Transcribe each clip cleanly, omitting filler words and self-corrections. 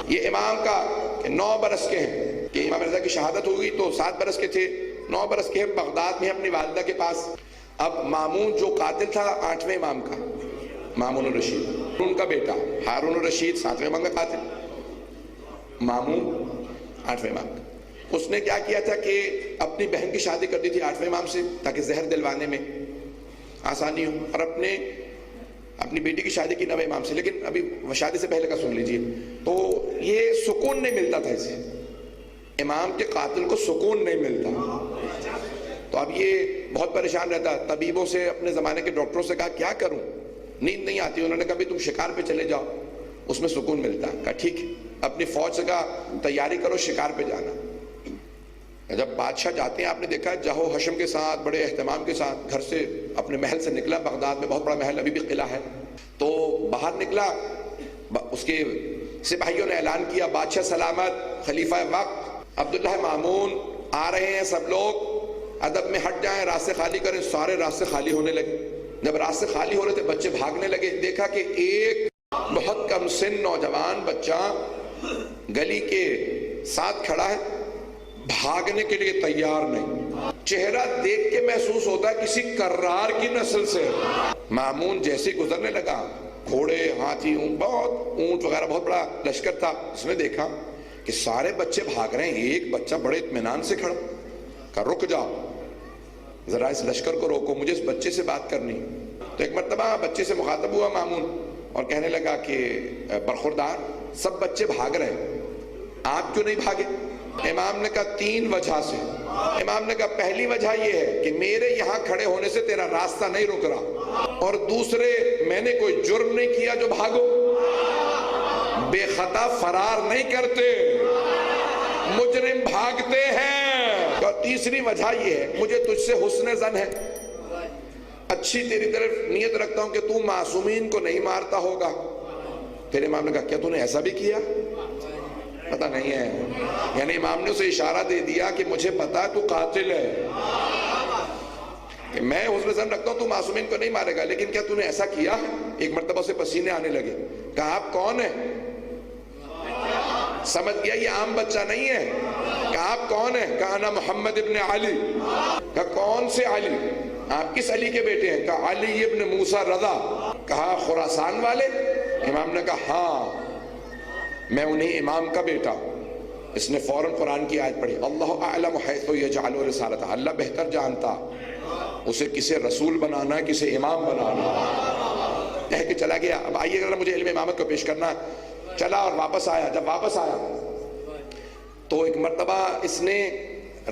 یہ امام کا کہ 9 برس کے ہیں، کہ امام رضا کی شہادت ہوگی تو 7 برس کے تھے، 9 برس کے ہیں، بغداد میں اپنی والدہ کے پاس۔ اب مامون جو قاتل تھا 8ویں امام کا، مامون الرشید، ان کا بیٹا ہارون الرشید 7ویں امام کا قاتل، مامون 8ویں امام کا، اس نے کیا کیا تھا کہ اپنی بہن کی شادی کر دی تھی 8ویں امام سے تاکہ زہر دلوانے میں آسانی ہو، اور اپنی بیٹی کی شادی کی 9ویں امام سے۔ لیکن ابھی شادی سے پہلے کا سن لیجئے، تو یہ سکون نہیں ملتا تھا اسے، امام کے قاتل کو سکون نہیں ملتا، تو اب یہ بہت پریشان رہتا، طبیبوں سے، اپنے زمانے کے ڈاکٹروں سے کہا کیا کروں، نیند نہیں آتی، انہوں نے کہا بھی تم شکار پہ چلے جاؤ، اس میں سکون ملتا۔ کہا ٹھیک، اپنی فوج سے کہا تیاری کرو شکار پہ جانا۔ جب بادشاہ جاتے ہیں، آپ نے دیکھا جہو حشم کے ساتھ، بڑے اہتمام کے ساتھ گھر سے، اپنے محل سے نکلا، بغداد میں بہت بڑا محل ابھی بھی قلعہ ہے، تو باہر نکلا، اس کے سپاہیوں نے اعلان کیا بادشاہ سلامت، خلیفہ وقت عبداللہ مامون آ رہے ہیں، سب لوگ ادب میں ہٹ جائیں، راستے خالی کریں۔ سارے راستے خالی ہونے لگے، جب راستے خالی ہو رہے تھے بچے بھاگنے لگے، دیکھا کہ ایک بہت کم سن نوجوان بچہ گلی کے ساتھ کھڑا ہے، بھاگنے کے لیے تیار نہیں، چہرہ دیکھ کے محسوس ہوتا ہے کسی کرار کی نسل سے۔ مامون جیسے گزرنے لگا، گھوڑے، ہاتھی، بہت اونٹ وغیرہ، بہت بڑا لشکر تھا، اس نے دیکھا کہ سارے بچے بھاگ رہے ہیں، ایک بچہ بڑے اطمینان سے کھڑا، کہا رک جاؤ، ذرا اس لشکر کو روکو، مجھے اس بچے سے بات کرنی۔ تو ایک مرتبہ بچے سے مخاطب ہوا مامون اور کہنے لگا کہ برخوردار، سب بچے بھاگ رہے ہیں، آپ کیوں نہیں بھاگے؟ امام نے کہا 3 وجہ سے۔ امام نے کہا پہلی وجہ یہ ہے کہ میرے یہاں کھڑے ہونے سے تیرا راستہ نہیں رک رہا، اور دوسرے میں نے کوئی جرم نہیں کیا جو بھاگو، بے خطا فرار نہیں کرتے، مجرم بھاگتے ہیں۔ اور تیسری وجہ یہ ہے مجھے تجھ سے حسن ظن ہے، اچھی تیری طرف نیت رکھتا ہوں کہ تو معصومین کو نہیں مارتا ہوگا۔ پھر امام نے کہا کیا تو نے ایسا بھی کیا؟ پتہ نہیں ہے، یعنی امام نے اسے اشارہ دے دیا کہ مجھے پتا تو قاتل ہے، کہ میں حسن ظن رکھتا ہوں تو معصومین کو نہیں مارے گا، لیکن کیا تو نے ایسا کیا؟ ایک مرتبہ سے پسینے آنے لگے، کہا آپ کون ہیں؟ سمجھ گیا یہ عام بچہ نہیں ہے، کہا آپ کون ہیں؟ کہا انا محمد ابن علی۔ کہا کون سے علی؟ آپ کس علی کے بیٹے ہیں؟ کہا علی ابن موسیٰ رضا۔ کہا خراسان والے؟ امام نے کہا ہاں، میں انہیں امام کا بیٹا ہوں۔ اس نے فوراً قرآن کی آیت پڑھی، اللہ اعلم حیث یجعل رسالتہ، اللہ بہتر جانتا اسے کسے رسول بنانا ہے، کسے امام بنانا ہے۔ کہہ کے چلا گیا، اب آئیے اگر مجھے علم امامت کو پیش کرنا۔ چلا اور واپس آیا، جب واپس آیا تو ایک مرتبہ اس نے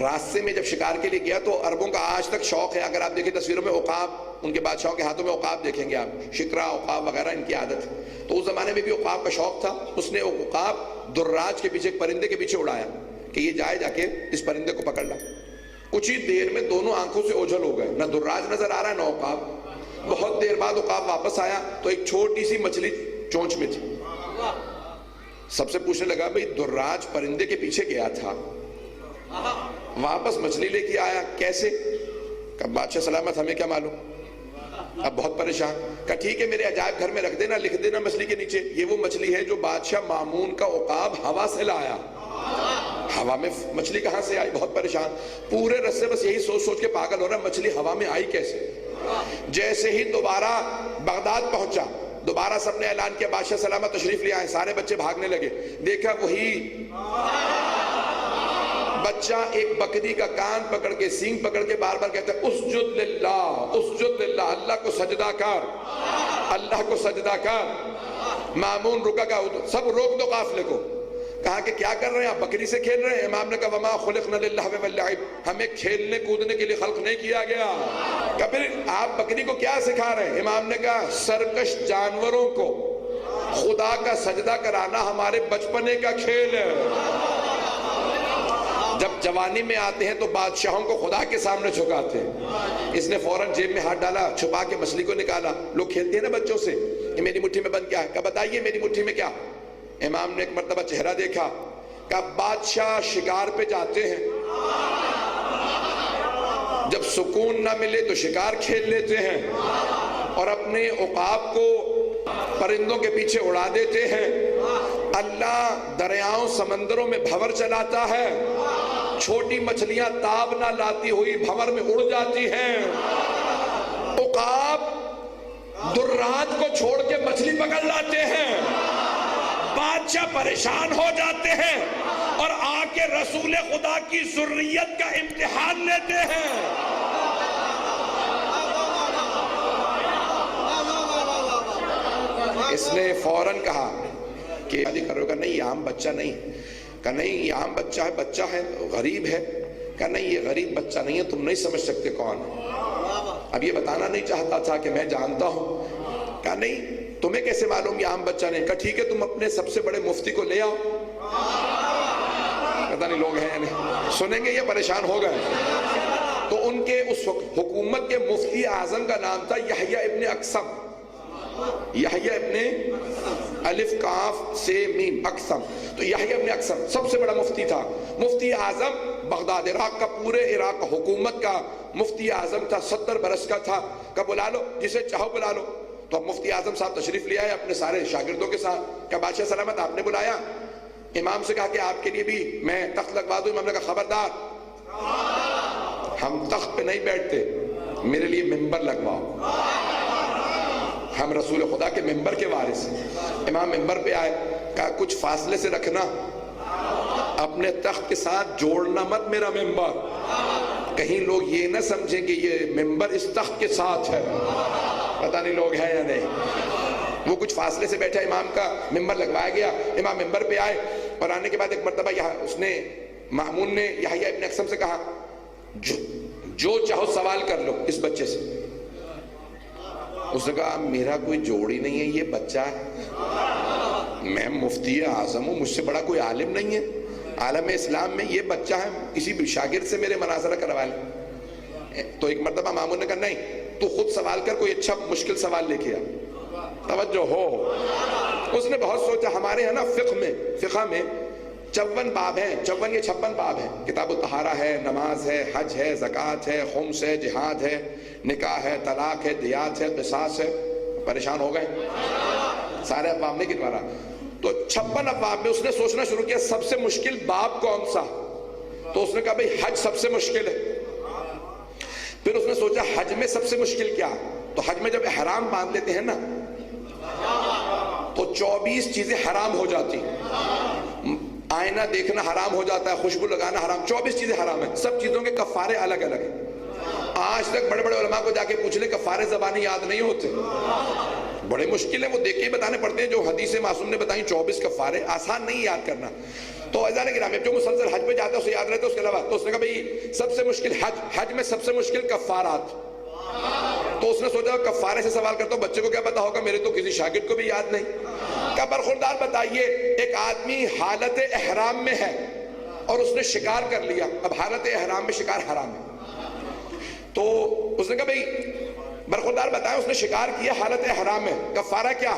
راستے میں جب شکار کے لیے گیا تو عربوں کا آج تک شوق ہے، اگر آپ دیکھیں تصویروں میں عقاب، ان کے بادشاہوں کے ہاتھوں میں عقاب دیکھیں گے آپ، شکرا، عقاب وغیرہ ان کی عادت ہے، تو اس زمانے میں بھی عقاب کا شوق تھا۔ اس نے عقاب دراج کے پیچھے، ایک پرندے کے پیچھے اڑایا کہ یہ جائے جا کے اس پرندے کو پکڑ لا۔ کچھ ہی دیر میں دونوں آنکھوں سے اوجھل ہو گئے، نہ دراج نظر آ رہا ہے نہ عقاب۔ بہت دیر بعد عقاب واپس آیا تو ایک چھوٹی سی مچھلی چونچ میں تھی۔ سب سے پوچھنے لگا بھئی دراج پرندے کے پیچھے گیا تھا، واپس مچھلی لے کے آیا کیسے؟ کہ بادشاہ سلامت ہمیں کیا معلوم۔ اب بہت پریشان، کہ ٹھیک ہے میرے عجائب گھر میں رکھ دینا، لکھ دینا مچھلی کے نیچے یہ وہ مچھلی ہے جو بادشاہ مامون کا عقاب ہوا سے لایا۔ ہوا میں مچھلی کہاں سے آئی؟ بہت پریشان، پورے رستے بس یہی سوچ سوچ کے پاگل ہو رہا ہے مچھلی ہوا میں آئی کیسے۔ جیسے ہی دوبارہ بغداد پہنچا، دوبارہ سب نے اعلان کیا بادشاہ سلامت تشریف لے آئے، سارے بچے بھاگنے لگے، دیکھا وہی بچہ ایک بکری کا کان پکڑ کے، سینگ پکڑ کے بار بار کہتا ہے اسجد للہ، اسجد للہ، اللہ کو سجدہ کر، اللہ کو سجدہ کر۔ مامون رکا، کہا سب روک دو قافلے کو۔ کہا کہ کیا کر رہے ہیں آپ؟ بکری سے کھیل رہے ہیں؟ امام نے کہا وما خلقنا للہو واللعب، ہمیں کھیلنے کودنے کے لیے خلق نہیں کیا گیا۔ کہ پھر آپ بکری کو کیا سکھا رہے ہیں؟ امام نے کہا سرکش جانوروں کو خدا کا سجدہ کرانا ہمارے بچپنے کا کھیل ہے، جب جوانی میں آتے ہیں تو بادشاہوں کو خدا کے سامنے جھکاتے ہیں۔ اس نے فوراً جیب میں ہاتھ ڈالا، چھپا کے مچھلی کو نکالا۔ لوگ کھیلتے ہیں نا بچوں سے کہ میری مٹھی میں بند کیا ہے، کہا بتائیے میری مٹھی میں کیا۔ امام نے ایک مرتبہ چہرہ دیکھا، کہا بادشاہ شکار پہ جاتے ہیں، جب سکون نہ ملے تو شکار کھیل لیتے ہیں اور اپنے عقاب کو پرندوں کے پیچھے اڑا دیتے ہیں۔ اللہ دریاؤں سمندروں میں بھنور چلاتا ہے، چھوٹی مچھلیاں تاب نہ لاتی ہوئی بھنور میں اڑ جاتی ہیں، عقاب درات کو چھوڑ کے مچھلی پکڑ لاتے ہیں، بادشاہ پریشان ہو جاتے ہیں اور آ کے رسول خدا کی ذریت کا امتحان لیتے ہیں۔ اس نے فوراً کہا کہ شادی کرو گا؟ نہیں، یہ عام بچہ نہیں۔ کہا نہیں، یہ عام بچہ ہے غریب ہے۔ کہا نہیں، یہ غریب بچہ نہیں ہے، تم نہیں سمجھ سکتے کون ہے۔ اب یہ بتانا نہیں چاہتا تھا کہ میں جانتا ہوں۔ کہا نہیں، تمہیں کیسے معلوم یہ عام بچہ نہیں؟ کہا ٹھیک ہے، تم اپنے سب سے بڑے مفتی کو لے آؤ۔ پتہ نہیں لوگ ہیں نہیں سنیں گے یہ پریشان ہو گئے۔ تو ان کے اس حکومت کے مفتی اعظم کا نام تھا یحییٰ ابن اقسم۔ یحییٰ ابن الف کاف سے میم اقسم، تو یحییٰ ابن اقسم سب سے بڑا مفتی تھا، مفتی اعظم بغداد، عراق کا، پورے عراق کا حکومت کا مفتی اعظم تھا، 70 برس کا تھا۔ کہ بلا لو جسے چاہو بلا لو۔ تو اب مفتی اعظم صاحب تشریف لے آئے اپنے سارے شاگردوں کے ساتھ۔ کہ بادشاہ سلامت، آپ نے بلایا؟ امام سے کہا کہ آپ کے لیے بھی میں تخت لگوا دوں۔ امام نے کہا خبردار، ہم تخت پہ نہیں بیٹھتے، میرے لیے ممبر لگواؤ، ہم رسول خدا کے ممبر کے وارث ہیں۔ امام ممبر پہ آئے، کہا کچھ فاصلے سے رکھنا، اپنے تخت کے ساتھ جوڑنا مت میرا ممبر، کہیں لوگ یہ نہ سمجھیں کہ یہ ممبر اس تخت کے ساتھ ہے۔ پتہ نہیں لوگ ہیں یا نہیں۔ وہ کچھ فاصلے سے بیٹھا، امام کا ممبر لگوایا گیا، امام ممبر پہ آئے، اور آنے کے بعد ایک مرتبہ اس نے مأمون نے یحییٰ ابن اقسم سے کہا جو چاہو سوال کر لو اس بچے سے۔ اس نے کہا میرا کوئی جوڑی نہیں ہے، یہ بچہ ہے، میں مفتی اعظم ہوں، مجھ سے بڑا کوئی عالم نہیں ہے عالم اسلام میں، یہ بچہ ہے، کسی بھی شاگرد سے میرے مناظرہ کروا لیں۔ تو ایک مرتبہ مامون نے کہا نہیں، تو خود سوال کر، کوئی اچھا مشکل سوال لے کے آ، توجہ ہو۔ اس نے بہت سوچا، ہمارے ہیں نا فقہ میں 54 باب ہیں، 54 یا 56 باب ہیں، کتاب الطہارہ ہے، نماز ہے، حج ہے، زکوٰۃ ہے، خمس ہے، جہاد ہے، نکاح ہے، طلاق ہے، دیات ہے، قصاص ہے۔ پریشان ہو گئے، سارے ابواب نہیں گنوا رہا۔ تو 56 ابواب میں اس نے سوچنا شروع کیا سب سے مشکل باب کون سا؟ تو اس نے کہا بھئی حج سب سے مشکل ہے۔ پھر اس نے سوچا حج میں سب سے مشکل کیا؟ تو حج میں جب احرام باندھ لیتے ہیں نا تو 24 چیزیں حرام ہو جاتی، آئینہ دیکھنا حرام ہو جاتا ہے، خوشبو لگانا حرام، 24 چیزیں حرام ہیں، سب چیزوں کے کفارے الگ الگ ہیں۔ آج تک بڑے بڑے علماء کو جا کے پوچھ لے کفارے زبانی یاد نہیں ہوتے، بڑے مشکل ہے، وہ دیکھ کے بتانے پڑتے ہیں جو حدیث معصوم نے بتائیں 24 کفارے، آسان نہیں یاد کرنا۔ تو عزیزان گرامی جو مسلسل حج پہ جاتا ہے اسے یاد رہتا ہے، اس کے علاوہ تو اس نے کہا بھئی سب سے مشکل حج میں سب سے مشکل کفارات۔ تو اس نے سوچا کفارے سے سوال کرتا ہوں، بچے کو کیا پتا ہوگا، میرے تو کسی شاگرد کو بھی یاد نہیں۔ کہا برخوردار بتائیے، ایک آدمی حالت احرام میں ہے اور اس نے شکار کر لیا، اب حالت احرام میں شکار حرام ہے، تو اس نے کہا بھئی برخوردار بتائیں، اس نے شکار کیا حالت احرام میں، کفارہ کیا؟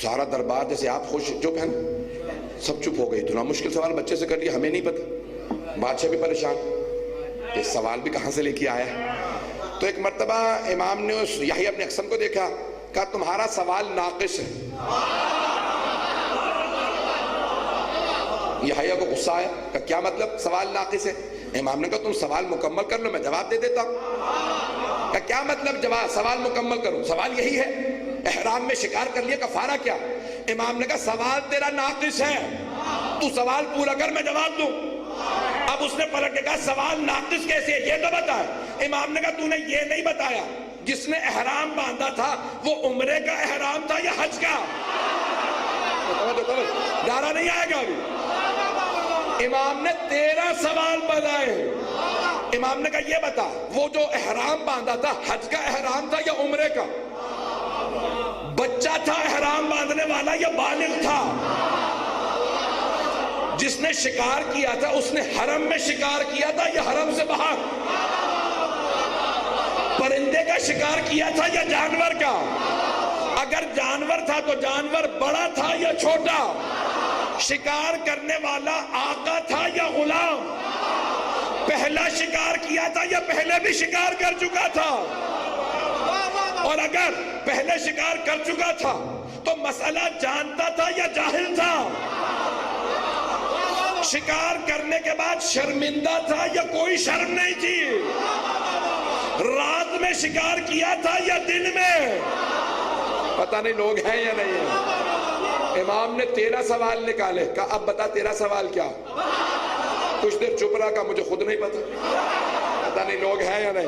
سارا دربار جیسے آپ خوش چپ ہیں، سب چپ ہو گئی، اتنا مشکل سوال بچے سے کر لیا، ہمیں نہیں پتا۔ بادشاہ بھی پریشان، یہ سوال بھی کہاں سے لے کے آیا ہے؟ تو ایک مرتبہ امام نے اس یحییٰ ابن اقسم کو دیکھا، کہا تمہارا سوال ناقص ہے۔ یحییٰ کو غصہ آیا، کہا کیا مطلب سوال ناقص ہے؟ امام نے کہا تم سوال مکمل کر لو، میں جواب دے دیتا ہوں۔ کہا کیا مطلب سوال مکمل کرو؟ سوال یہی ہے، احرام میں شکار کر لیا، کفارہ کیا؟ امام نے کہا سوال تیرا ناقص ہے، تو سوال پورا کر، میں جواب دوں۔ اب اس نے پلٹ کے کہا سوال ناقص کیسے ہے یہ تو بتا۔ امام نے کہا تو نے یہ نہیں بتایا جس نے احرام باندھا تھا وہ عمرے کا احرام تھا یا حج کا؟ دارا نہیں آئے گا ابھی۔ امام نے 13 سوال بتائے ہیں۔ امام نے کہا یہ بتا وہ جو احرام باندھا تھا حج کا احرام تھا یا عمرے کا؟ بچہ تھا احرام باندھنے والا یا بالغ تھا؟ جس نے شکار کیا تھا اس نے حرم میں شکار کیا تھا یا حرم سے باہر؟ پرندے کا شکار کیا تھا یا جانور کا؟ اگر جانور تھا تو جانور بڑا تھا یا چھوٹا؟ شکار کرنے والا آقا تھا یا غلام؟ پہلا شکار کیا تھا یا پہلے بھی شکار کر چکا تھا؟ اور اگر پہلے شکار کر چکا تھا تو مسئلہ جانتا تھا یا جاہل تھا؟ شکار کرنے کے بعد شرمندہ تھا یا کوئی شرم نہیں تھی؟ رات میں شکار کیا تھا یا دن میں؟ پتہ نہیں لوگ ہیں یا نہیں ہیں۔ امام نے 13 سوال نکالے، کہا اب بتا تیرا سوال کیا؟ کچھ دیر چپ رہا، کہا مجھے خود نہیں پتہ نہیں لوگ ہیں یا نہیں۔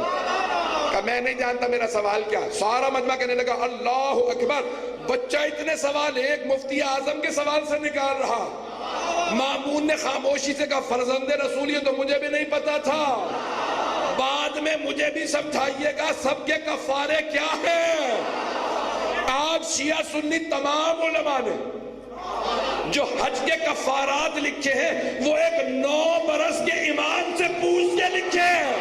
کہا میں نہیں جانتا میرا سوال کیا۔ سارا مجمع کہنے لگا اللہ اکبر، بچہ اتنے سوال ایک مفتی اعظم کے سوال سے نکال رہا۔ مامون نے خاموشی سے کہا فرزند رسول یہ تو مجھے بھی نہیں پتا تھا، بعد میں مجھے بھی سمجھائیے گا سب کے کفارے کیا ہیں۔ آج شیعہ سنی تمام علماء نے جو حج کے کفارات لکھے ہیں وہ ایک 9 برس کے امام سے پوچھ کے لکھے ہیں۔